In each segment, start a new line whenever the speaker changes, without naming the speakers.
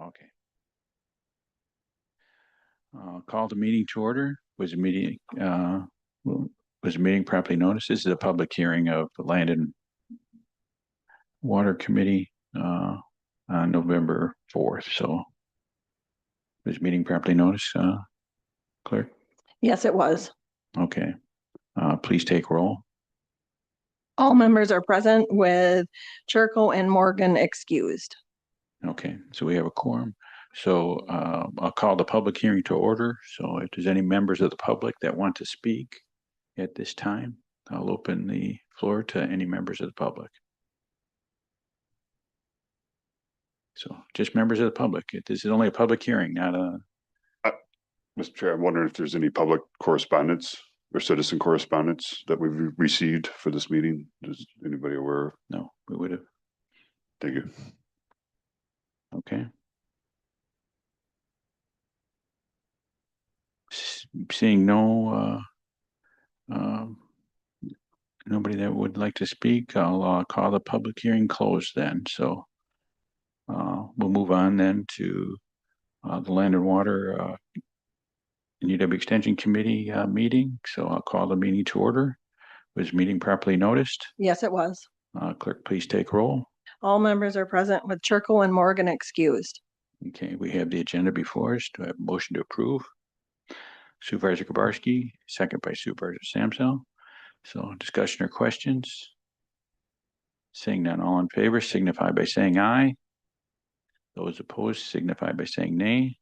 Okay. Call the meeting to order. Was a meeting properly noticed? This is a public hearing of the Land and Water Committee on November 4th. So was meeting properly noticed, Clerk?
Yes, it was.
Okay. Please take roll.
All members are present with Churko and Morgan excused.
Okay, so we have a quorum. So I'll call the public hearing to order. So if there's any members of the public that want to speak at this time, I'll open the floor to any members of the public. So just members of the public. This is only a public hearing, not a...
Mr. Chair, I'm wondering if there's any public correspondence or citizen correspondence that we've received for this meeting. Is anybody aware?
No, we would have.
Thank you.
Okay. Seeing no nobody that would like to speak, I'll call the public hearing closed then. So we'll move on then to the Land and Water UW Extension Committee meeting. So I'll call the meeting to order. Was meeting properly noticed?
Yes, it was.
Clerk, please take roll.
All members are present with Churko and Morgan excused.
Okay, we have the agenda before us. Do I have a motion to approve? Supervisor Kubarski, second by Supervisor Samsel. So discussion or questions? Seeing none, all in favor signify by saying aye. Those opposed signify by saying nay.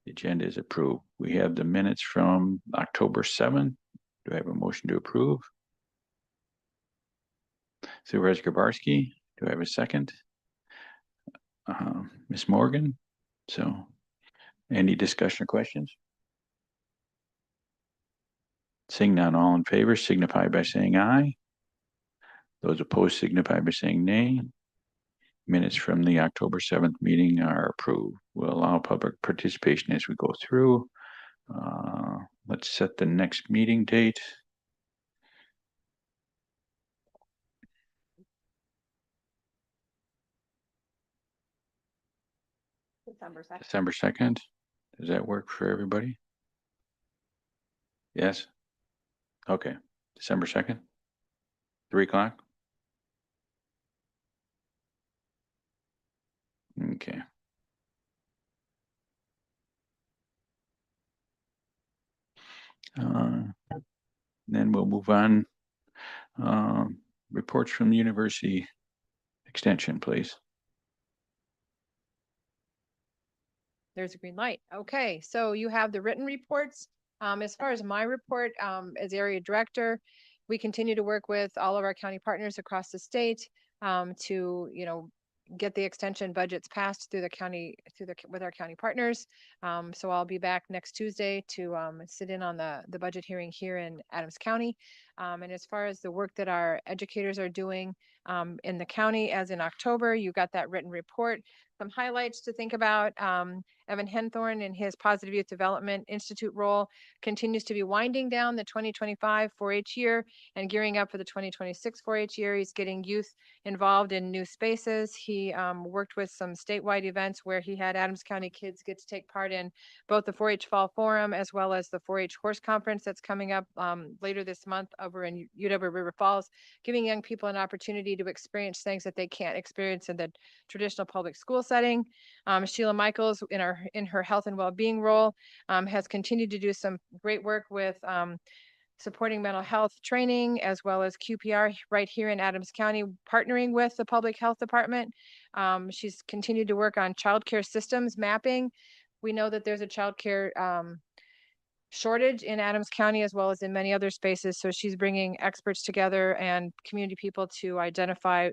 The agenda is approved. We have the minutes from October 7th. Do I have a motion to approve? Supervisor Kubarski, do I have a second? Ms. Morgan. So any discussion or questions? Seeing none, all in favor signify by saying aye. Those opposed signify by saying nay. Minutes from the October 7th meeting are approved. We'll allow public participation as we go through. Let's set the next meeting date. December 2nd. Does that work for everybody? Yes? Okay. December 2nd? 3 o'clock? Okay. Then we'll move on. Reports from the University Extension, please.
There's a green light. Okay, so you have the written reports. As far as my report, as area director, we continue to work with all of our county partners across the state to, get the extension budgets passed through the county, with our county partners. So I'll be back next Tuesday to sit in on the budget hearing here in Adams County. And as far as the work that our educators are doing in the county, as in October, you got that written report. Some highlights to think about. Evan Henthorn in his Positive Youth Development Institute role continues to be winding down the 2025 4-H year and gearing up for the 2026 4-H year. He's getting youth involved in new spaces. He worked with some statewide events where he had Adams County kids get to take part in both the 4-H Fall Forum as well as the 4-H Horse Conference that's coming up later this month over in UW River Falls, giving young people an opportunity to experience things that they can't experience in the traditional public school setting. Sheila Michaels in her health and well-being role has continued to do some great work with supporting mental health training as well as QPR right here in Adams County, partnering with the public health department. She's continued to work on childcare systems mapping. We know that there's a childcare shortage in Adams County as well as in many other spaces. So she's bringing experts together and community people to identify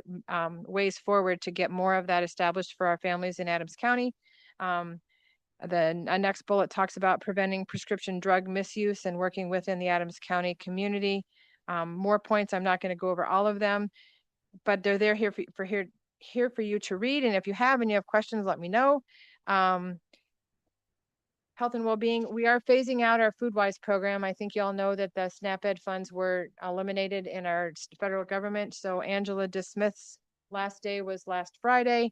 ways forward to get more of that established for our families in Adams County. The next bullet talks about preventing prescription drug misuse and working within the Adams County community. More points. I'm not going to go over all of them, but they're there here for you to read. And if you have questions, let me know. Health and well-being, we are phasing out our FoodWise program. I think you all know that the SNAP Ed funds were eliminated in our federal government. So Angela DeSmith's last day was last Friday.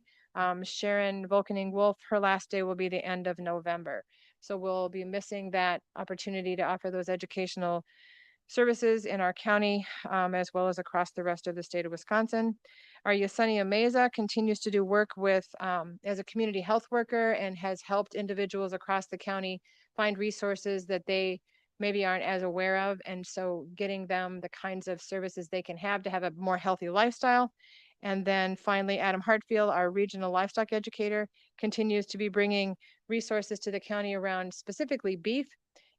Sharon Volkening Wolf, her last day will be the end of November. So we'll be missing that opportunity to offer those educational services in our county, as well as across the rest of the state of Wisconsin. Our Yesenia Meza continues to do work with, as a community health worker, and has helped individuals across the county find resources that they maybe aren't as aware of. And so getting them the kinds of services they can have to have a more healthy lifestyle. And then finally, Adam Hartfield, our regional livestock educator, continues to be bringing resources to the county around specifically beef.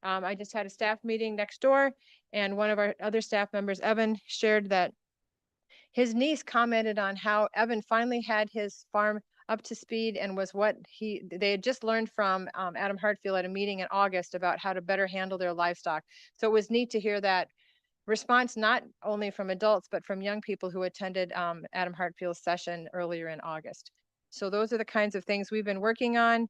I just had a staff meeting next door, and one of our other staff members, Evan, shared that his niece commented on how Evan finally had his farm up to speed and was what they had just learned from Adam Hartfield at a meeting in August about how to better handle their livestock. So it was neat to hear that response, not only from adults, but from young people who attended Adam Hartfield's session earlier in August. So those are the kinds of things we've been working on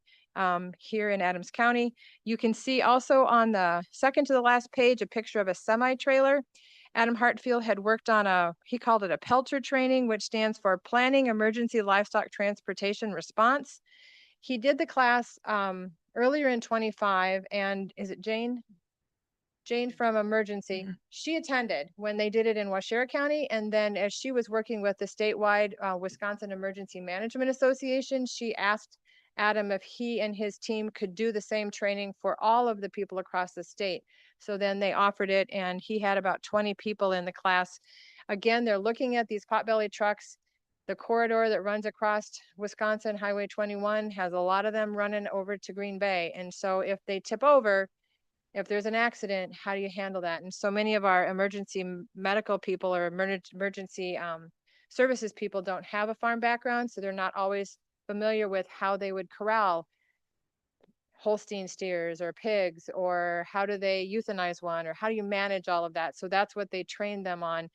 here in Adams County. You can see also on the second to the last page, a picture of a semi-trailer. Adam Hartfield had worked on he called it a Pelter training, which stands for Planning Emergency Livestock Transportation Response. He did the class earlier in 25, and is it Jane? Jane from Emergency, she attended when they did it in Waushara County. And then as she was working with the statewide Wisconsin Emergency Management Association, she asked Adam if he and his team could do the same training for all of the people across the state. So then they offered it, and he had about 20 people in the class. Again, they're looking at these potbelly trucks. The corridor that runs across Wisconsin, Highway 21, has a lot of them running over to Green Bay. And so if they tip over, if there's an accident, how do you handle that? And so many of our emergency medical people or emergency services people don't have a farm background, so they're not always familiar with how they would corral Holstein steers or pigs, or how do they euthanize one, or how do you manage all of that? So that's what they trained them on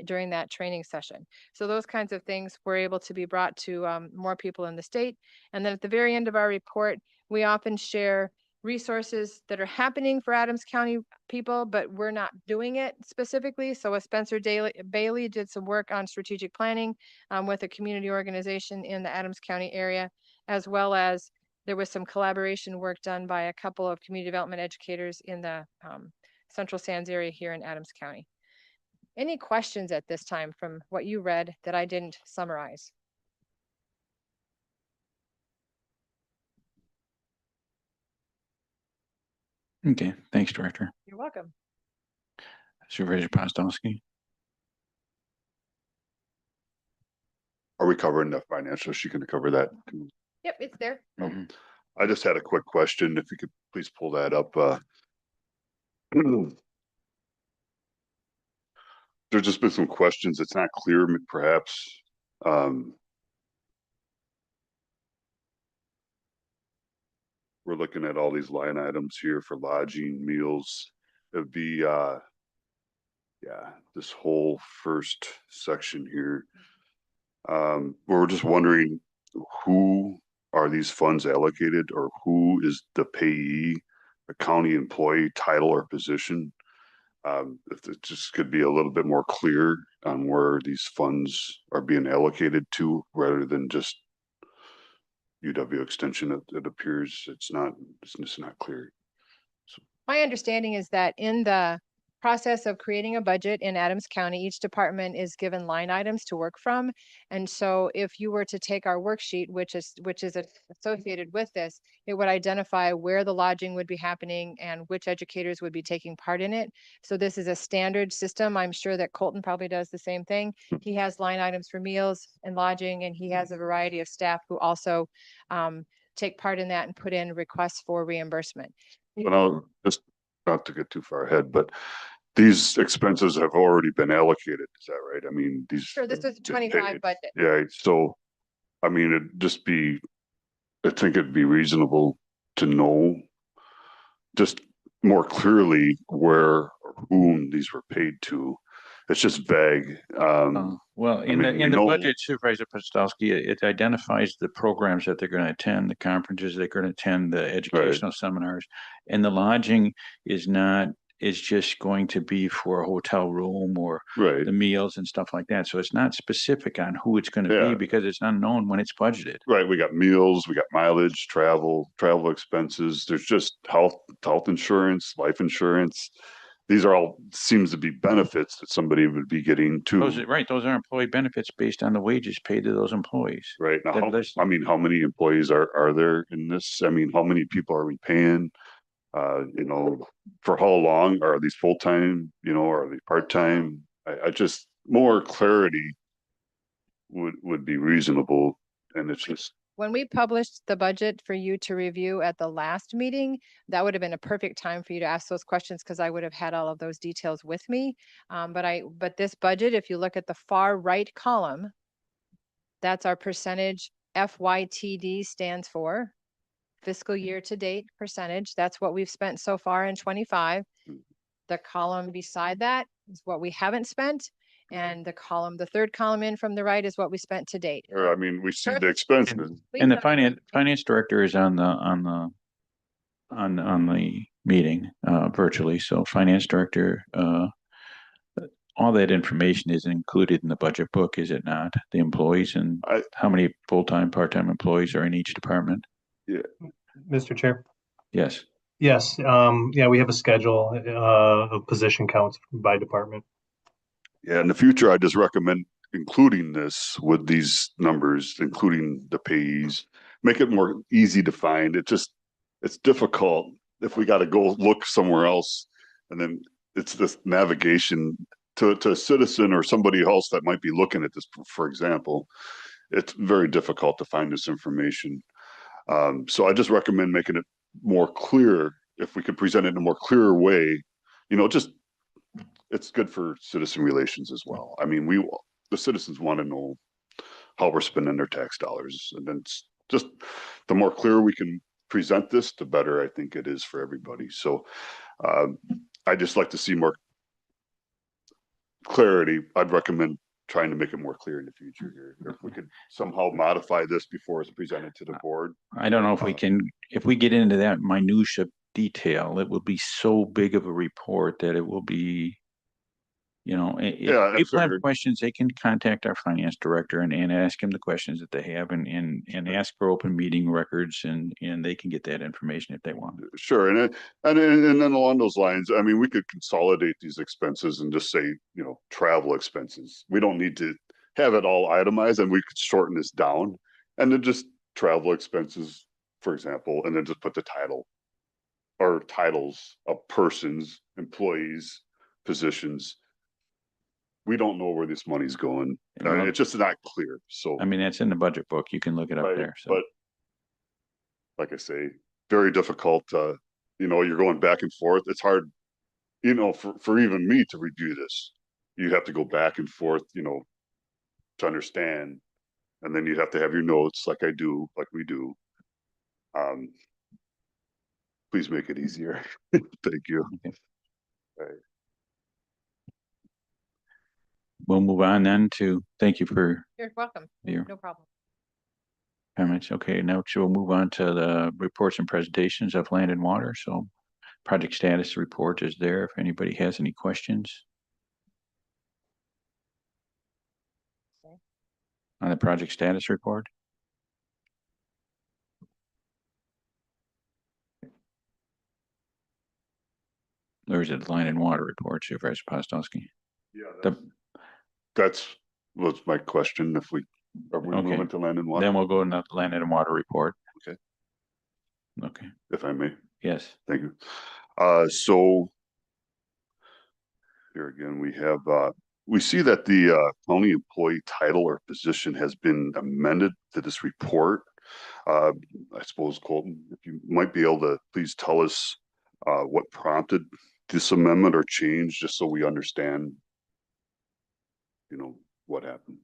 during that training session. So those kinds of things were able to be brought to more people in the state. And then at the very end of our report, we often share resources that are happening for Adams County people, but we're not doing it specifically. So Spencer Bailey did some work on strategic planning with a community organization in the Adams County area, as well as there was some collaboration work done by a couple of community development educators in the Central Sands area here in Adams County. Any questions at this time from what you read that I didn't summarize?
Okay, thanks, Director.
You're welcome.
Supervisor Postowski.
Are we covering the financial? Is she gonna cover that?
Yep, it's there.
I just had a quick question, if you could please pull that up. There's just been some questions. It's not clear, perhaps. We're looking at all these line items here for lodging, meals. It'd be, yeah, this whole first section here. We're just wondering, who are these funds allocated, or who is the payee, a county employee, title or position? If it just could be a little bit more clear on where these funds are being allocated to, rather than just UW Extension. It appears it's just not clear.
My understanding is that in the process of creating a budget in Adams County, each department is given line items to work from. And so if you were to take our worksheet, which is associated with this, it would identify where the lodging would be happening and which educators would be taking part in it. So this is a standard system. I'm sure that Colton probably does the same thing. He has line items for meals and lodging, and he has a variety of staff who also take part in that and put in requests for reimbursement.
But I'll just, not to get too far ahead, but these expenses have already been allocated, is that right? I mean, these.
Sure, this is
have
the
been
25
paid.
budget.
Yeah, so, I mean, I think it'd be reasonable to know just more clearly where or whom these were paid to. It's just vague.
Well, in
mean, we
the
know-
budget, Supervisor Postowski, it identifies the programs that they're going to attend, the conferences they're going to attend, the educational seminars, and the lodging is not is just going to be for a hotel room or
Right,
the meals and stuff like that. So it's not specific on who it's gonna
Yeah.
be because it's unknown when it's budgeted.
right. We got meals, we got mileage, travel expenses. There's just health insurance, life insurance. These are all seems to be benefits that somebody would be getting
Those
too,
are, right, those are employee benefits based on the wages paid to those employees.
right? Now,
That list-
I mean, how many employees are there in this? I mean, how many people are we paying? You know, for how long are these full-time, you know, are they part-time? I just, more clarity would be reasonable. And it's just,
When we published the budget for you to review at the last meeting, that would have been a perfect time for you to ask those questions because I would have had all of those details with me. But this budget, if you look at the far right column, that's our percentage FYTD stands for fiscal year to date percentage. That's what we've spent so far in 25. The column beside that is what we haven't spent. And the third column in from the right is what we spent to date.
or I mean, we see the
Perfect.
expenses.
Please
And the
don't
finance director is on the meeting, virtually. So finance director, all that information is included in the budget book, is it not? The employees and
I-
how many full-time, part-time employees are in each department?
Mr. Chair.
Yes.
Yes, yeah, we have a schedule of position counts by department.
Yeah, in the future, I just recommend including this with these numbers, including the payees. Make it more easy to find. It's difficult if we gotta go look somewhere else. And then it's this navigation to a citizen or somebody else that might be looking at this, for example. It's very difficult to find this information. So I just recommend making it more clear, if we could present it in a more clearer way, you know, just it's good for citizen relations as well. I mean, the citizens want to know how we're spending their tax dollars, and then it's just the more clear we can present this, the better I think it is for everybody. So I just like to see more clarity. I'd recommend trying to make it more clear in the future here. If we could somehow modify this before it's presented to the board.
I don't know if we can, if we get into that minutia detail, it will be so big of a report that it will be, you know,
Yeah,
if
I
people have
figured.
questions, they can contact our finance director and ask him the questions that they have and ask for open meeting records and they can get that information if they want.
Sure, and then along those lines, I mean, we could consolidate these expenses and just say, you know, travel expenses. We don't need to have it all itemized, and we could shorten this down and then just travel expenses, for example, and then just put the title or titles of persons, employees, positions. We don't know where this money's going.
Well,
It's just not clear. So,
I mean, that's in the budget book. You can look it up
right,
there. So
but like I say, very difficult. You know, you're going back and forth. It's hard, you know, for even me to review this. You have to go back and forth, you know, to understand. And then you have to have your notes like I do, like we do. Please make it easier. Thank you.
we'll move on then to, thank you for
You're welcome.
your
No problem.
comments. Okay, now we'll move on to the reports and presentations of land and water. So project status report is there if anybody has any questions.
Okay.
On the project status report. There's a land and water report, Supervisor Postowski.
Yeah, that's was my question. If we are we
Okay.
moving to land and water,
Then we'll go into the land and water report.
Okay.
Okay,
if I may.
yes.
Thank you. So here again, we see that the county employee title or position has been amended to this report. I suppose Colton, if you might be able to please tell us what prompted this amendment or change, just so we understand, you know, what happened.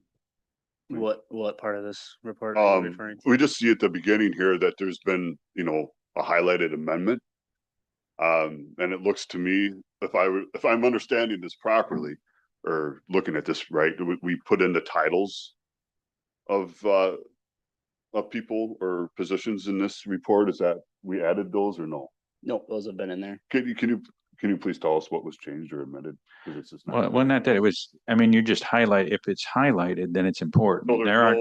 What part of this report are you referring to?
We just see at the beginning here that there's been, you know, a highlighted amendment. And it looks to me, if I'm understanding this properly or looking at this right, we put in the titles of people or positions in this report. Is that we added those or no?
Nope, those have been in there.
Can you can you please tell us what was changed or amended? 'Cause it's just
Well, not that it was, I mean, you just highlight, if it's highlighted, then it's
So
important. There are,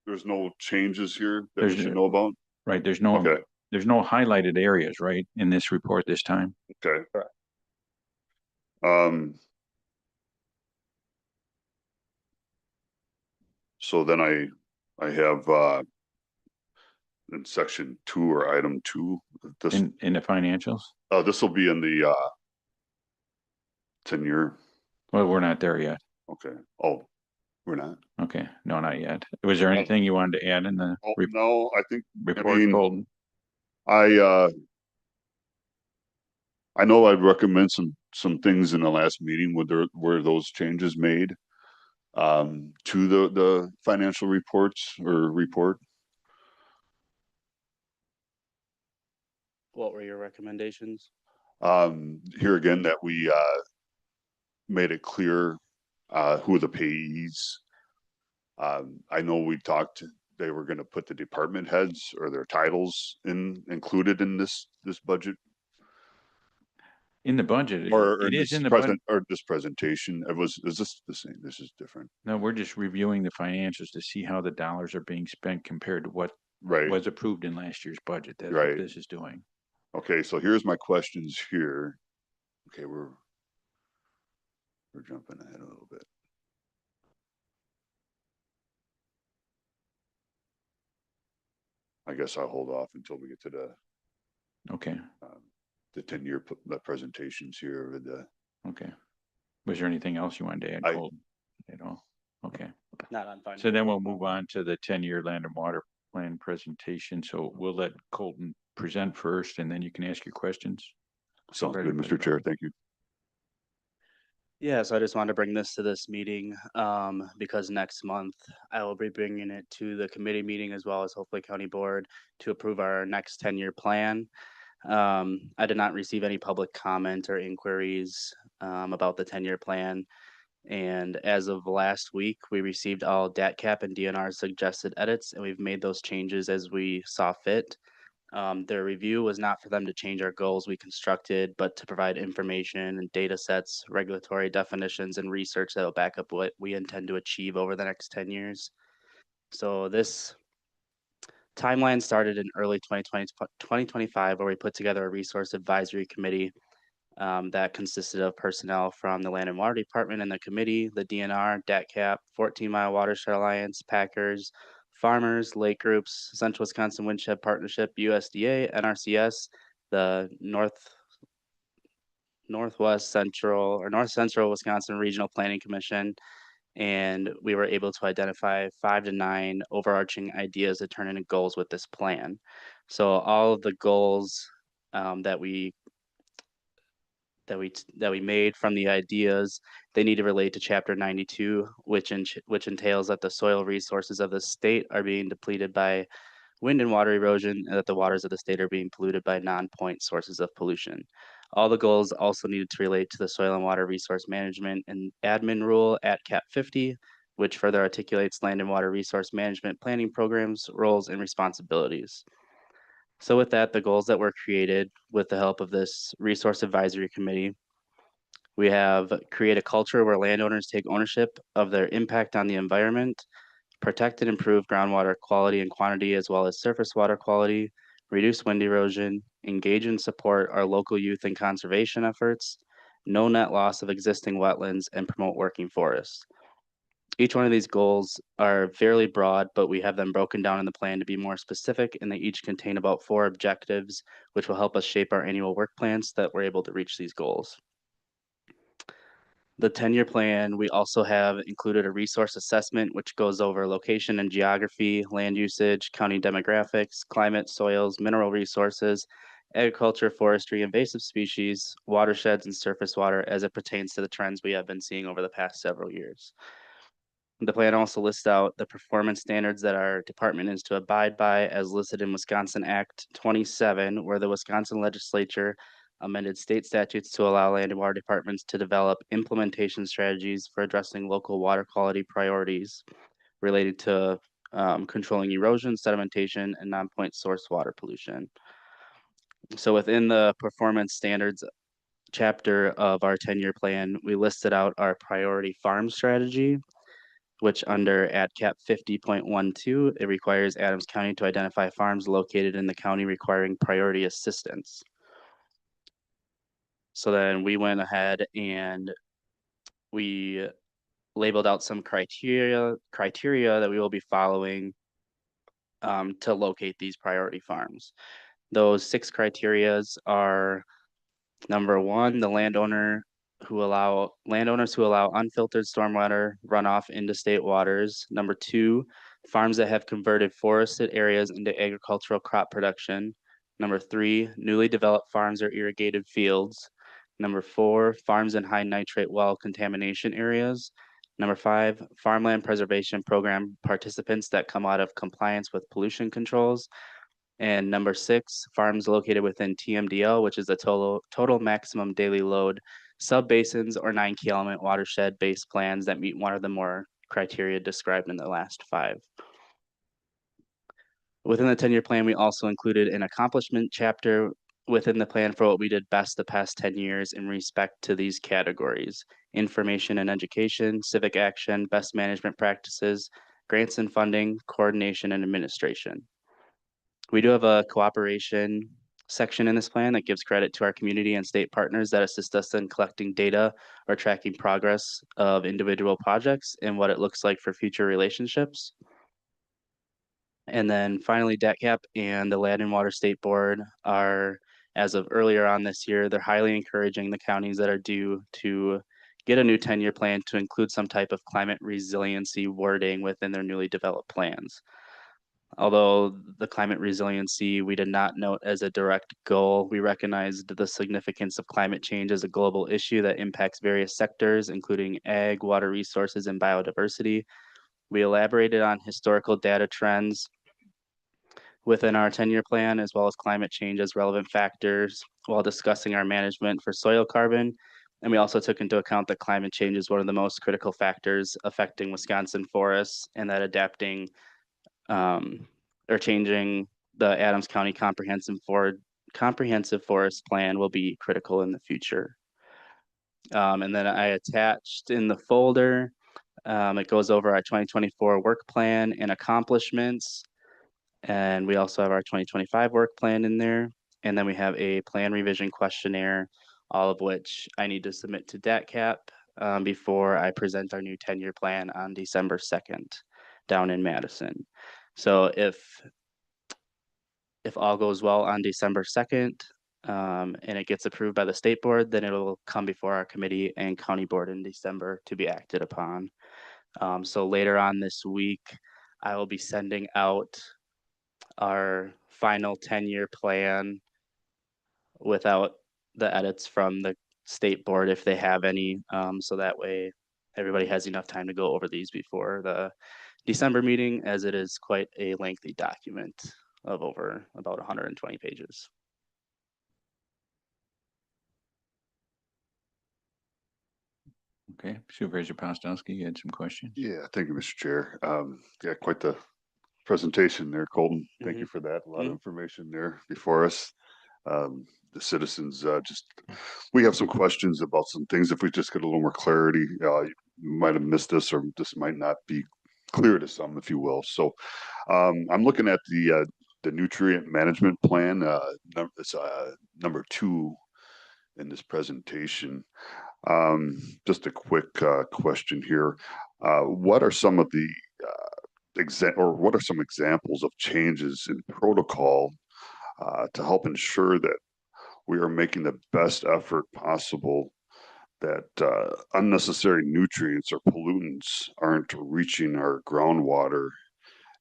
there's no changes here that we
There's
should
no-
know about?
right, there's
Okay,
no highlighted areas, right, in this report this time.
okay.
Correct.
So then I have, in section 2 or item 2, this,
In the financials.
this will be in the, 10-year,
Well, we're not there yet.
okay. Oh, we're not?
Okay, no, not yet. Was there anything you wanted to add in the
Oh, no, I think,
report,
mean,
Colton?
I know I'd recommend some things in the last meeting were those changes made to the financial reports or report.
What were your recommendations?
Here again, that we made it clear who the payees. I know we talked, they were gonna put the department heads or their titles included in this budget.
In the budget,
Or
it is
this
in the budget.
or this presentation, is this the same? This is different,
No, we're just reviewing the financials to see how the dollars are being spent compared to what
right?
was approved in last year's budget. That's
Right.
what this is doing.
Okay, so here's my questions here. Okay, we're jumping ahead a little bit. I guess I'll hold off until we get to
Okay,
the 10-year presentations here with the,
okay. Was there anything else you wanted to add,
I-
Colton? At all? Okay,
Not on finance.
so then we'll move on to the 10-year land and water plan presentation. So we'll let Colton present first and then you can ask your questions.
sounds good,
Everybody
Mr. Chair, thank you.
Yeah, so I just wanted to bring this to this meeting, because next month I will be bringing it to the committee meeting as well as hopefully county board to approve our next 10-year plan. I did not receive any public comment or inquiries, about the 10-year plan. And as of last week, we received all DATCAP and DNR suggested edits, and we've made those changes as we saw fit. Their review was not for them to change our goals we constructed, but to provide information and data sets, regulatory definitions, and research that will back up what we intend to achieve over the next 10 years. So this timeline started in early 2025, where we put together a resource advisory committee that consisted of personnel from the Land and Water Department and the committee, the DNR, DATCAP, 14 Mile Watershed Alliance, Packers, farmers, lake groups, Central Wisconsin Windshed Partnership, USDA, NRCS, the North Central Wisconsin Regional Planning Commission, and we were able to identify 5 to 9 overarching ideas to turn into goals with this plan. So all of the goals that we made from the ideas, they need to relate to Chapter 92, which entails that the soil resources of the state are being depleted by wind and water erosion, and that the waters of the state are being polluted by non-point sources of pollution. All the goals also needed to relate to the soil and water resource management and admin rule at Cap 50, which further articulates land and water resource management planning programs, roles, and responsibilities. So with that, the goals that were created with the help of this resource advisory committee, we have create a culture where landowners take ownership of their impact on the environment, protect and improve groundwater quality and quantity, as well as surface water quality, reduce wind erosion, engage and support our local youth and conservation efforts, no net loss of existing wetlands, and promote working forests. Each one of these goals are fairly broad, but we have them broken down in the plan to be more specific, and they each contain about 4 objectives, which will help us shape our annual work plans so that we're able to reach these goals. The 10-year plan, we also have included a resource assessment, which goes over location and geography, land usage, county demographics, climate, soils, mineral resources, agriculture, forestry, invasive species, watersheds, and surface water as it pertains to the trends we have been seeing over the past several years. The plan also lists out the performance standards that our department is to abide by as listed in Wisconsin Act 27, where the Wisconsin legislature amended state statutes to allow land and water departments to develop implementation strategies for addressing local water quality priorities related to controlling erosion, sedimentation, and non-point source water pollution. So within the performance standards chapter of our 10-year plan, we listed out our priority farm strategy, which under AdCap 50.12, it requires Adams County to identify farms located in the county requiring priority assistance. So then we went ahead and we labeled out some criteria that we will be following to locate these priority farms. Those 6 criterias are: number 1, the landowners who allow unfiltered stormwater runoff into state waters. Number 2, farms that have converted forested areas into agricultural crop production. Number 3, newly developed farms or irrigated fields. Number 4, farms in high nitrate well contamination areas. Number 5, farmland preservation program participants that come out of compliance with pollution controls. And number 6, farms located within TMDL, which is the total maximum daily load subbasins or 9 key element watershed based plans that meet one or the more criteria described in the last 5. Within the 10-year plan, we also included an accomplishment chapter within the plan for what we did best the past 10 years in respect to these categories: information and education, civic action, best management practices, grants and funding, coordination, and administration. We do have a cooperation section in this plan that gives credit to our community and state partners that assist us in collecting data or tracking progress of individual projects and what it looks like for future relationships. And then finally, DATCAP and the Land and Water State Board are, as of earlier on this year, they're highly encouraging the counties that are due to get a new 10-year plan to include some type of climate resiliency wording within their newly developed plans. Although the climate resiliency we did not note as a direct goal, we recognized the significance of climate change as a global issue that impacts various sectors, including ag, water resources, and biodiversity. We elaborated on historical data trends within our 10-year plan, as well as climate change as relevant factors while discussing our management for soil carbon. And we also took into account that climate change is one of the most critical factors affecting Wisconsin forests, and that adapting or changing the Adams County Comprehensive Forest Plan will be critical in the future. And then I attached in the folder, it goes over our 2024 work plan and accomplishments. And we also have our 2025 work plan in there. And then we have a plan revision questionnaire, all of which I need to submit to DATCAP before I present our new 10-year plan on December 2nd down in Madison. So if all goes well on December 2nd and it gets approved by the state board, then it'll come before our committee and county board in December to be acted upon. So later on this week, I will be sending out our final 10-year plan without the edits from the state board if they have any. So that way everybody has enough time to go over these before the December meeting, as it is quite a lengthy document of over about 120 pages.
Okay, Supervisor Postowski, you had some questions?
Yeah, thank you, Mr. Chair. Yeah, quite the presentation there, Colton. Thank you for that. A lot of information there before us. The citizens we have some questions about some things. If we just get a little more clarity, you might have missed this, or this might not be clear to some, if you will. So I'm looking at the nutrient management plan. It's number 2 in this presentation. Just a quick question here. What are some of the what are some examples of changes in protocol to help ensure that we are making the best effort possible, that unnecessary nutrients or pollutants aren't reaching our groundwater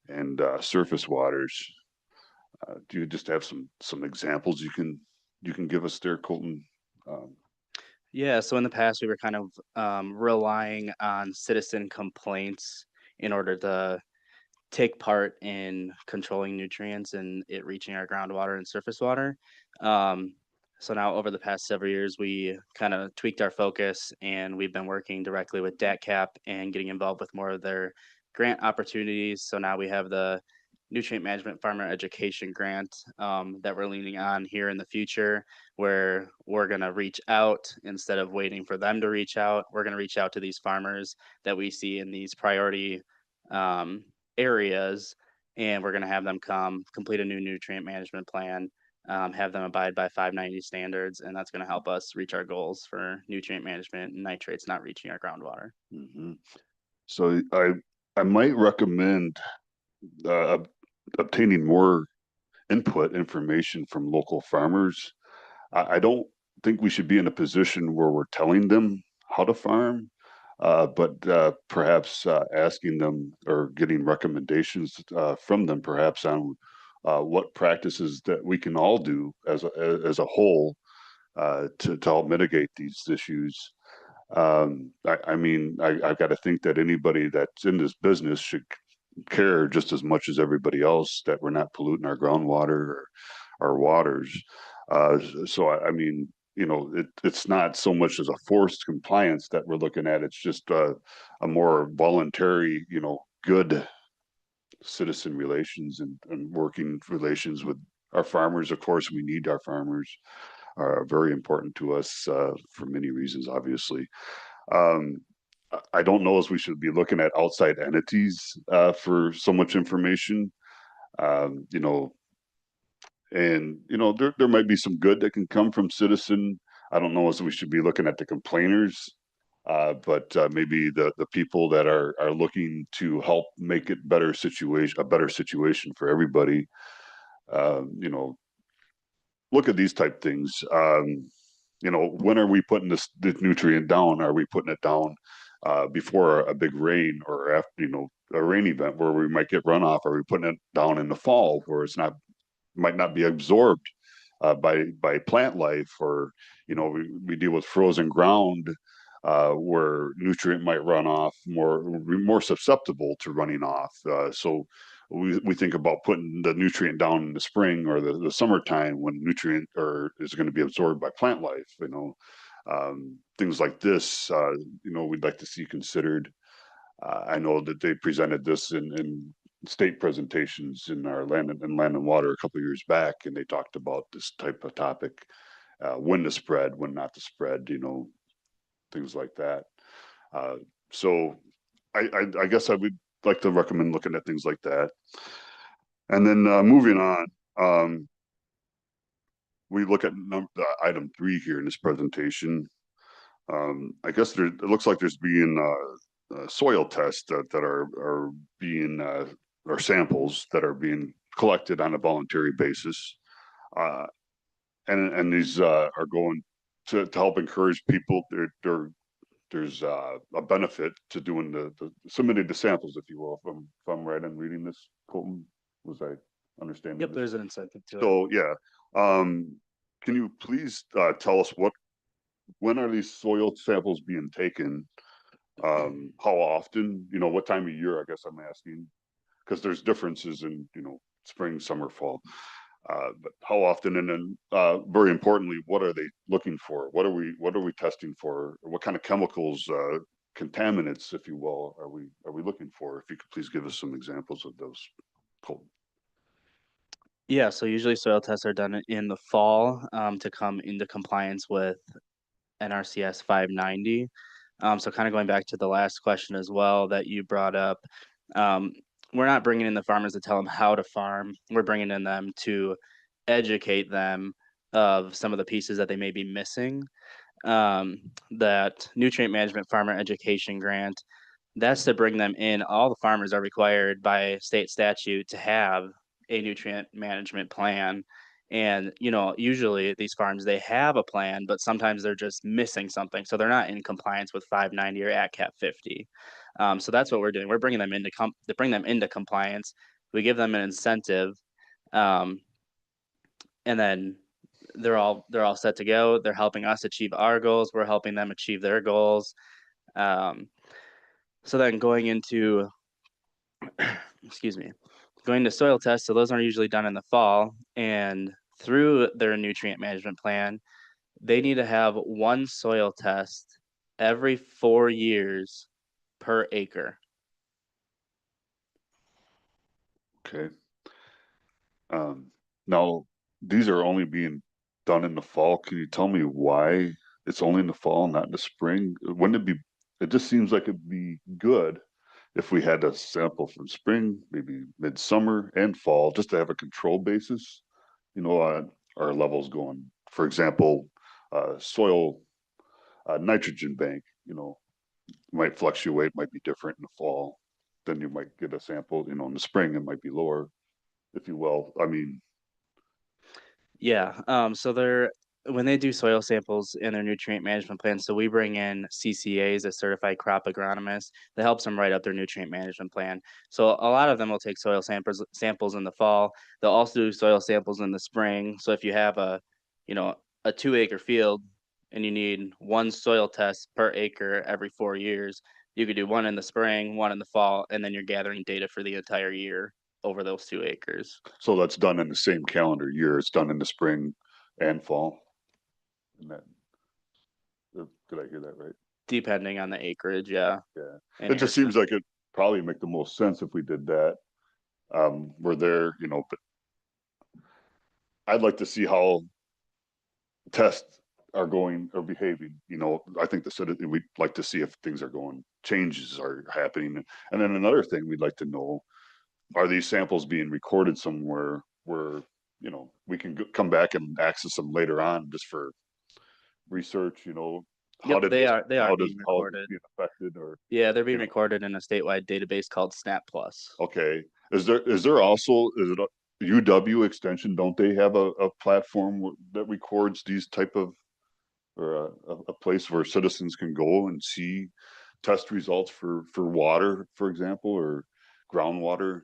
and surface waters? Do you just have some examples you can give us there, Colton?
Yeah, so in the past, we were kind of relying on citizen complaints in order to take part in controlling nutrients and it reaching our groundwater and surface water. So now over the past several years, we kind of tweaked our focus, and we've been working directly with DATCAP and getting involved with more of their grant opportunities. So now we have the nutrient management farmer education grant that we're leaning on here in the future, where we're going to reach out instead of waiting for them to reach out. We're going to reach out to these farmers that we see in these priority areas, and we're going to have them come complete a new nutrient management plan, have them abide by 590 standards, and that's going to help us reach our goals for nutrient management and nitrates not reaching our groundwater.
Mhm. So I might recommend obtaining more input information from local farmers. I don't think we should be in a position where we're telling them how to farm, but perhaps asking them or getting recommendations from them perhaps on what practices that we can all do as a whole to help mitigate these issues. I mean, I've got to think that anybody that's in this business should care just as much as everybody else that we're not polluting our groundwater or our waters. So I mean, you know, it's not so much as a forced compliance that we're looking at. It's just a more voluntary, you know, good citizen relations and working relations with our farmers. Of course, we need our farmers, are very important to us for many reasons, obviously. Um, I don't know as we should be looking at outside entities for so much information. You know, and you know, there might be some good that can come from citizen. I don't know as we should be looking at the complainers, but maybe the people that are looking to help make it a better situation for everybody. You know, look at these type things. You know, when are we putting this nutrient down? Are we putting it down before a big rain or after, you know, a rain event where we might get runoff? Are we putting it down in the fall where it's not, might not be absorbed by plant life? Or, you know, we deal with frozen ground where nutrient might run off, more susceptible to running off. So we think about putting the nutrient down in the spring or the summertime when nutrient or is going to be absorbed by plant life. You know, things like this. You know, we'd like to see considered. I know that they presented this in state presentations in our land and water a couple of years back, and they talked about this type of topic, when to spread, when not to spread. You know, things like that. So I guess I would like to recommend looking at things like that. And then moving on, we look at item 3 here in this presentation. I guess it looks like there's being soil tests that are being or samples that are being collected on a voluntary basis, and these are going to help encourage people. There's a benefit to doing the submitting the samples, if you will. If I'm right in reading this, Colton, was I understanding?
Yep,
this?
there's an incentive to it.
So yeah, can you please tell us when are these soil samples being taken? How often? You know, what time of year? I guess I'm asking, because there's differences in, you know, spring, summer, fall. But how often? And then very importantly, what are they looking for? What are we testing for? What kind of chemicals, contaminants, if you will, are we looking for? If you could please give us some examples of those. Colton.
Yeah, so usually soil tests are done in the fall to come into compliance with NRCS 590. So kind of going back to the last question as well that you brought up, we're not bringing in the farmers to tell them how to farm. We're bringing in them to educate them of some of the pieces that they may be missing. That nutrient management farmer education grant, that's to bring them in. All the farmers are required by state statute to have a nutrient management plan. And, you know, usually these farms, they have a plan, but sometimes they're just missing something. So they're not in compliance with 590 or ATCAP 50. So that's what we're doing. We're bringing them to bring them into compliance. We give them an incentive. And then they're all set to go. They're helping us achieve our goals. We're helping them achieve their goals. So then going into, excuse me, going to soil tests. So those are usually done in the fall, and through their nutrient management plan, they need to have one soil test every 4 years per acre.
Okay. Now, these are only being done in the fall. Can you tell me why it's only in the fall, not in the spring? Wouldn't it be, it just seems like it'd be good if we had a sample from spring, maybe midsummer and fall, just to have a control basis, our levels going. For example, soil nitrogen bank, might fluctuate, might be different in the fall. Then you might get a sample, in the spring, it might be lower, if you will. I mean,
Yeah, so when they do soil samples in their nutrient management plan, so we bring in CCAs, a certified crop agronomist, that helps them write up their nutrient management plan. So a lot of them will take soil samples in the fall. They'll also do soil samples in the spring. So if you have a 2 acre field and you need one soil test per acre every 4 years, you could do one in the spring, one in the fall, and then you're gathering data for the entire year over those 2 acres.
so that's done in the same calendar year. It's done in the spring and fall. And that, did I hear that right?
Depending on the acreage, yeah.
Yeah.
And
It just seems like it probably make the most sense if we did that. We're there, but I'd like to see how tests are going or behaving. I think the citizen, we'd like to see if things are going, changes are happening. And then another thing we'd like to know, are these samples being recorded somewhere where, we can come back and access them later on just for research,
Yep, they are
how is
being recorded.
it being affected or,
Yeah, they're being
you know.
recorded in a statewide database called SNAP Plus.
Okay, is there also, is it a UW extension? Don't they have a platform that records these type of, or a place where citizens can go and see test results for water, for example, or groundwater?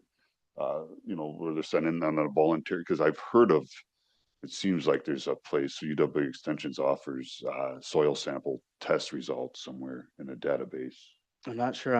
Where they're sending on a voluntary, because I've heard of, it seems like there's a place, UW Extensions offers soil sample test results somewhere in a database.
I'm not sure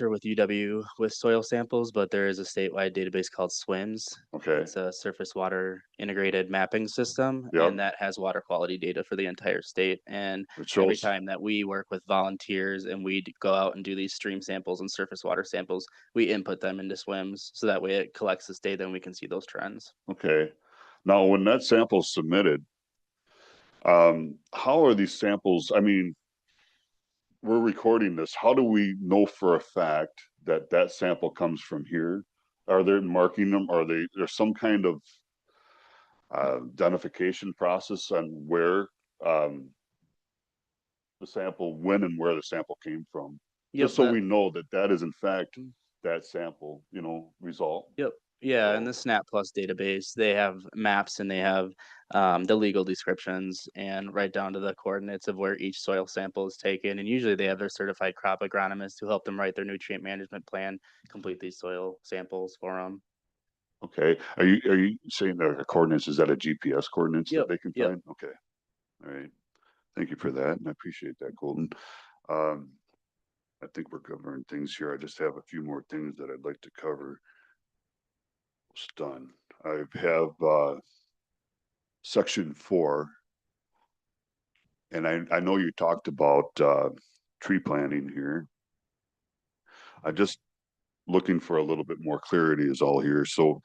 with UW with soil samples, but there is a statewide database called SWIMS.
Okay,
It's a surface water integrated mapping system,
yep,
and that has water quality data for the entire state. And
it
every
shows,
time that we work with volunteers and we go out and do these stream samples and surface water samples, we input them into SWIMS so that way it collects this data and we can see those trends.
okay. Now, when that sample is submitted, how are these samples? I mean, we're recording this. How do we know for a fact that that sample comes from here? Are they marking them? Are there's some kind of identification process on where the sample, when and where the sample came from?
Yep,
Just so we know that that is in fact that sample, result.
Yep. Yeah, in
So,
the SNAP Plus database, they have maps and they have the legal descriptions and right down to the coordinates of where each soil sample is taken. And usually they have their certified crop agronomist who help them write their nutrient management plan, complete these soil samples for them.
okay. Are you saying that the coordinates, is that a GPS coordinates
Yep.
that they can
Yep.
find? Okay. All right. Thank you for that. And I appreciate that, Golden. Um, I think we're covering things here. I just have a few more things that I'd like to cover. It's done. I have section 4, and I know you talked about tree planting here. I just looking for a little bit more clarity is all here. So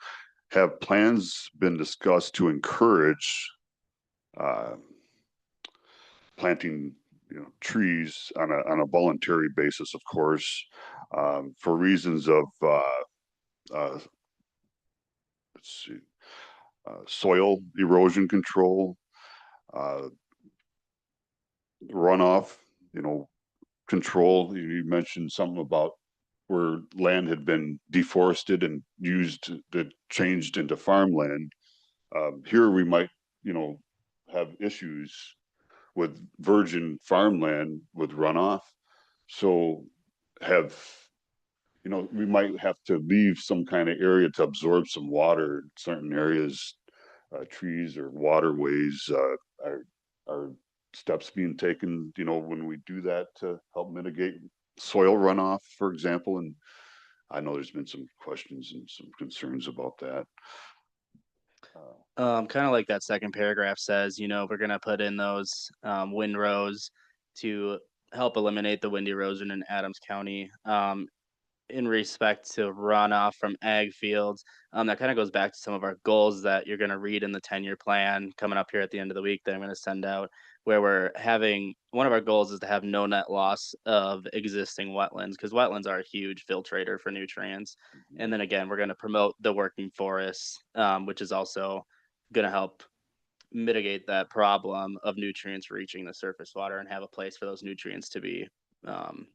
have plans been discussed to encourage uh, planting trees on a voluntary basis, of course, for reasons of let's see, soil erosion control, uh, runoff, control. You mentioned something about where land had been deforested and used, that changed into farmland. Here we might, have issues with virgin farmland with runoff. So have, we might have to leave some kind of area to absorb some water in certain areas, trees or waterways. Are steps being taken, when we do that to help mitigate soil runoff, for example? And I know there's been some questions and some concerns about that.
Kind of like that second paragraph says, we're gonna put in those windrows to help eliminate the wind erosion in Adams County. in respect to runoff from ag fields, that kind of goes back to some of our goals that you're going to read in the 10-year plan coming up here at the end of the week that I'm going to send out, where we're having one of our goals is to have no net loss of existing wetlands, because wetlands are a huge filtrator for nutrients. And then again, we're going to promote the working forests, which is also going to help mitigate that problem of nutrients reaching the surface water and have a place for those nutrients to be um,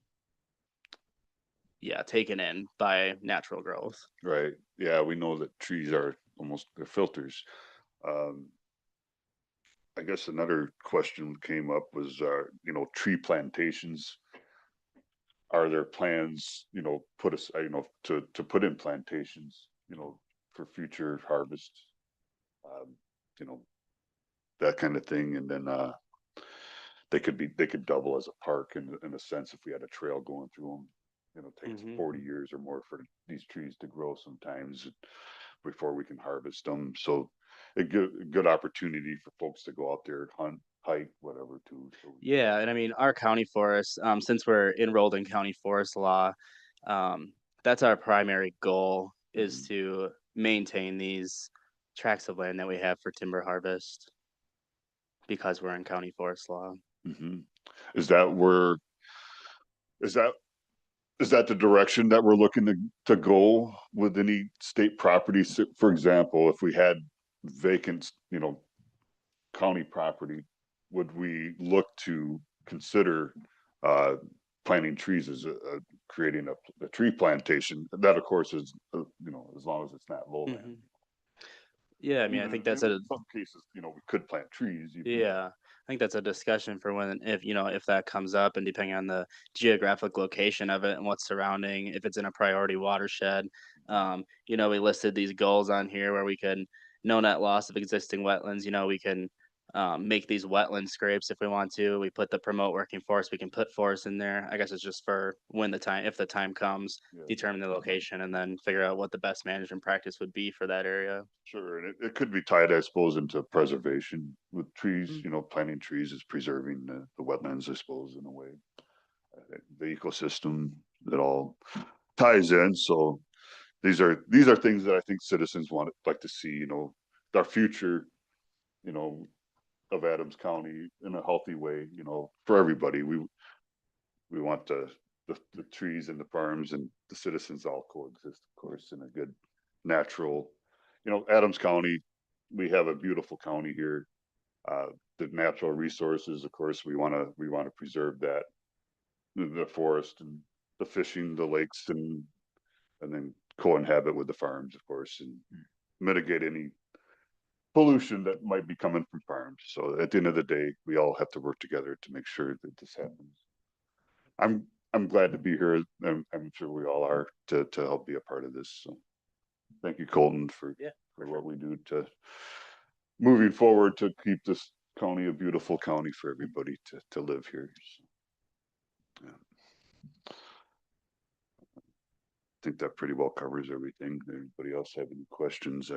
taken in by natural growth.
Right, yeah, we know that trees are almost, they're filters. Um, I guess another question came up was, tree plantations. Are there plans, put us, to put in plantations, for future harvest? Um, you know, that kind of thing, and then, they could double as a park in a sense if we had a trail going through them. It takes
Mhm.
40 years or more for these trees to grow sometimes before we can harvest them. So a good opportunity for folks to go out there, hunt, hike, whatever too. So
Yeah, and I mean, our county forest, since we're enrolled in county forest law, that's our primary goal is
Mhm.
to maintain these tracts of land that we have for timber harvest because we're in county forest law.
Mhm. Is that where, is that, is that the direction that we're looking to go with any state properties? For example, if we had vacant, county property, would we look to consider planting trees as creating a tree plantation? That of course is, as long as it's not lowland.
Mhm. Yeah, I mean, I think that's
In
a
some cases, we could plant trees.
yeah, I think that's a discussion for when if that comes up and depending on the geographic location of it and what's surrounding, if it's in a priority watershed. We listed these goals on here where we can no net loss of existing wetlands, we can make these wetland scrapes if we want to. We put the promote working forest, we can put forest in there. I guess it's just for if the time comes,
Yeah.
determine the location and then figure out what the best management practice would be for that area.
Sure, and it could be tied, I suppose, into preservation with trees.
Mm.
Planting trees is preserving the wetlands, I suppose, in a way. The ecosystem that all ties in. So these are things that I think citizens like to see. Our future, you know, of Adams County in a healthy way. For everybody. We want the trees and the farms and the citizens all coexist, of course, in a good natural. Adams County, we have a beautiful county here. The natural resources, of course, we want to preserve that, the forest and the fishing, the lakes, and then co-inhabit with the farms, of course, and mitigate any pollution that might be coming from farms. So at the end of the day, we all have to work together to make sure that this happens. I'm glad to be here. I'm sure we all are to help be a part of this. So thank you, Colton, for what we do to moving forward to keep this county a beautiful county for everybody to live here. So, yeah. I think that pretty well covers everything. Anybody else have any questions?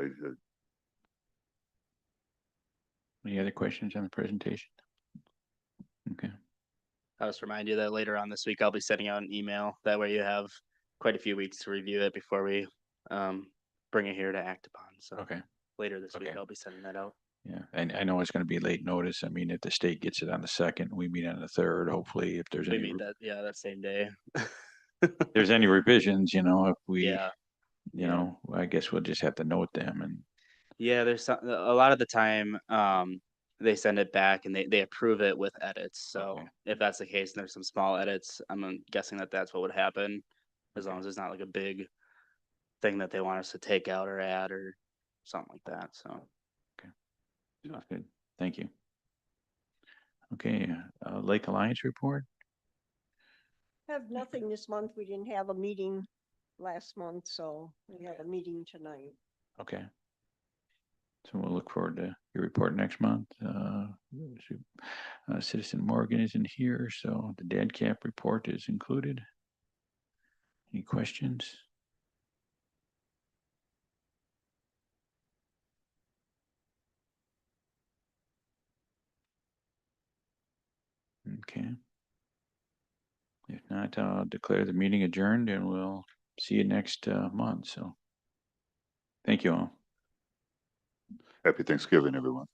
Any other questions on the presentation? Okay,
I'll just remind you that later on this week, I'll be sending out an email. That way you have quite a few weeks to review it before we bring it here to act upon. So
okay,
later this week,
Okay.
I'll be sending that out.
yeah, and I know it's gonna be late notice. I mean, if the state gets it on the second, we meet on the third, hopefully, if there's
We
any,
meet that same day.
there's any revisions, if we,
Yeah. Yeah.
I guess we'll just have to note them and,
Yeah, there's a lot of the time, they send it back and they approve it with edits. So
Okay.
if that's the case and there's some small edits, I'm guessing that that's what would happen, as long
Okay.
as it's not like a big thing that they want us to take out or add or something like that. So
sounds good. Thank you. Okay, Lake Alliance report?
Have nothing this month. We didn't have a meeting last month, so we have a meeting tonight.
Okay. So we'll look forward to your report next month. Citizen Morgan isn't here, so the DADCAP report is included. Any questions? Okay. If not, I'll declare the meeting adjourned and we'll see you next month. So thank you all.
Happy Thanksgiving, everyone.